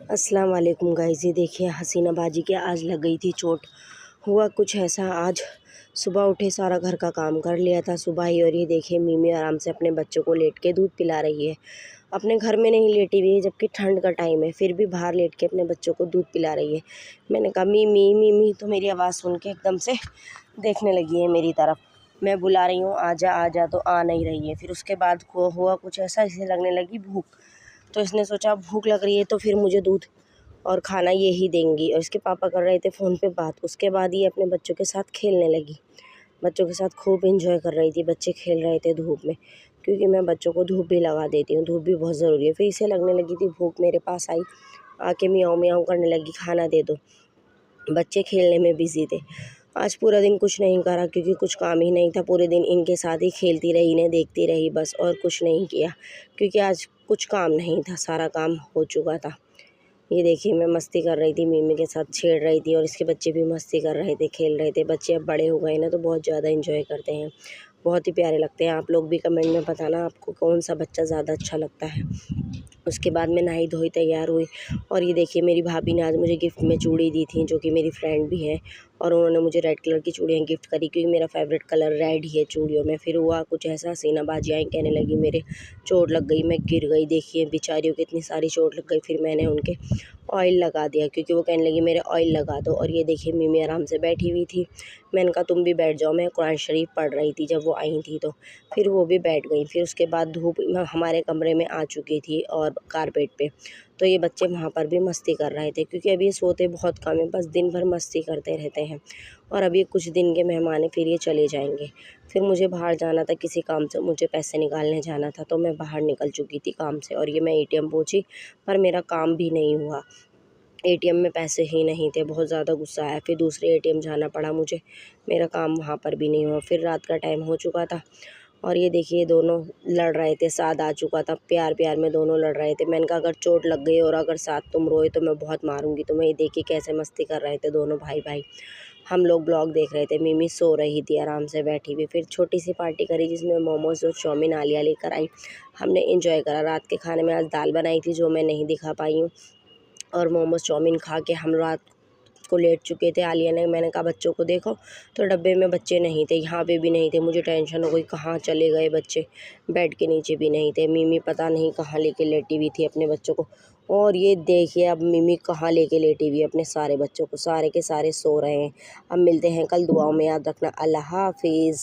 अस्सलाम वालेकुम गाइस। ये देखिए हसीना बाजी के आज लग गई थी चोट। हुआ कुछ ऐसा, आज सुबह उठे सारा घर का काम कर लिया था सुबह ही, और ये देखिए मीमी आराम से अपने बच्चों को लेट के दूध पिला रही है। अपने घर में नहीं लेटी हुई है जबकि ठंड का टाइम है, फिर भी बाहर लेट के अपने बच्चों को दूध पिला रही है। मैंने कहा मीमी मीमी, तो मेरी आवाज़ सुन के एकदम से देखने लगी है मेरी तरफ। मैं बुला रही हूँ आजा आजा, तो आ नहीं रही है। फिर उसके बाद हुआ कुछ ऐसा, इसे लगने लगी भूख, तो इसने सोचा भूख लग रही है तो फिर मुझे दूध और खाना ये ही देंगी। और इसके पापा कर रहे थे फ़ोन पे बात। उसके बाद ये अपने बच्चों के साथ खेलने लगी, बच्चों के साथ खूब एंजॉय कर रही थी। बच्चे खेल रहे थे धूप में, क्योंकि मैं बच्चों को धूप भी लगा देती हूँ, धूप भी बहुत ज़रूरी है। फिर इसे लगने लगी थी भूख, मेरे पास आई, आके मियाऊं मियाऊं करने लगी, खाना दे दो। बच्चे खेलने में बिज़ी थे। आज पूरा दिन कुछ नहीं करा क्योंकि कुछ काम ही नहीं था। पूरे दिन इनके साथ ही खेलती रही, इन्हें देखती रही बस, और कुछ नहीं किया क्योंकि आज कुछ काम नहीं था, सारा काम हो चुका था। ये देखिए मैं मस्ती कर रही थी, मीमी के साथ छेड़ रही थी, और इसके बच्चे भी मस्ती कर रहे थे, खेल रहे थे। बच्चे अब बड़े हो गए ना तो बहुत ज़्यादा एंजॉय करते हैं, बहुत ही प्यारे लगते हैं। आप लोग भी कमेंट में बताना आपको कौन सा बच्चा ज़्यादा अच्छा लगता है। उसके बाद मैं नहाई धोई तैयार हुई, और ये देखिए मेरी भाभी ने आज मुझे गिफ्ट में चूड़ी दी थी, जो कि मेरी फ्रेंड भी है, और उन्होंने मुझे रेड कलर की चूड़ियाँ गिफ्ट करी क्योंकि मेरा फेवरेट कलर रेड ही है चूड़ियों में। फिर हुआ कुछ ऐसा, हसीना बाजी आई, कहने लगी मेरे चोट लग गई, मैं गिर गई। देखिए बेचारियों को इतनी सारी चोट लग गई। फिर मैंने उनके ऑयल लगा दिया क्योंकि वो कहने लगी मेरे ऑयल लगा दो। और ये देखिए मिमी आराम से बैठी हुई थी। मैंने कहा तुम भी बैठ जाओ, मैं कुरान शरीफ पढ़ रही थी जब वो आई थी तो। फिर वो भी बैठ गई। फिर उसके बाद धूप हमारे कमरे में आ चुकी थी और कारपेट पे, तो ये बच्चे वहाँ पर भी मस्ती कर रहे थे क्योंकि अभी ये सोते बहुत कम है, बस दिन भर मस्ती करते रहते हैं। और अभी कुछ दिन के मेहमान हैं, फिर ये चले जाएंगे। फिर मुझे बाहर जाना था किसी काम से, मुझे पैसे निकालने जाना था, तो मैं बाहर निकल चुकी थी काम से। और ये मैं एटीएम पहुँची, पर मेरा काम भी नहीं हुआ, एटीएम में पैसे ही नहीं थे। बहुत ज़्यादा गुस्सा आया, फिर दूसरे एटीएम जाना पड़ा मुझे, मेरा काम वहाँ पर भी नहीं हुआ। फिर रात का टाइम हो चुका था, और ये देखिए दोनों लड़ रहे थे, साथ आ चुका था, प्यार प्यार में दोनों लड़ रहे थे। मैंने कहा अगर चोट लग गई और अगर साथ तुम रोए तो मैं बहुत मारूंगी तुम्हें। ये देखिए कैसे मस्ती कर रहे थे दोनों भाई भाई। हम लोग ब्लॉग देख रहे थे, मिमी सो रही थी आराम से बैठी हुई। फिर छोटी सी पार्टी करी जिसमें मोमोज़ और चाउमीन आलिया लेकर आई, हमने इंजॉय करा। रात के खाने में आज दाल बनाई थी जो मैं नहीं दिखा पाई हूँ, और मोमोज़ चाउमीन खा के हम रात को लेट चुके थे। आलिया ने, मैंने कहा बच्चों को देखो, तो डब्बे में बच्चे नहीं थे, यहाँ पे भी नहीं थे। मुझे टेंशन हो गई कहाँ चले गए बच्चे, बेड के नीचे भी नहीं थे। मिमी पता नहीं कहाँ लेके लेटी हुई थी अपने बच्चों को। और ये देखिए अब मिमी कहाँ लेके लेटी हुई है अपने सारे बच्चों को, सारे के सारे सो रहे हैं। अब मिलते हैं कल, दुआओं में याद रखना। अल्लाह हाफिज़।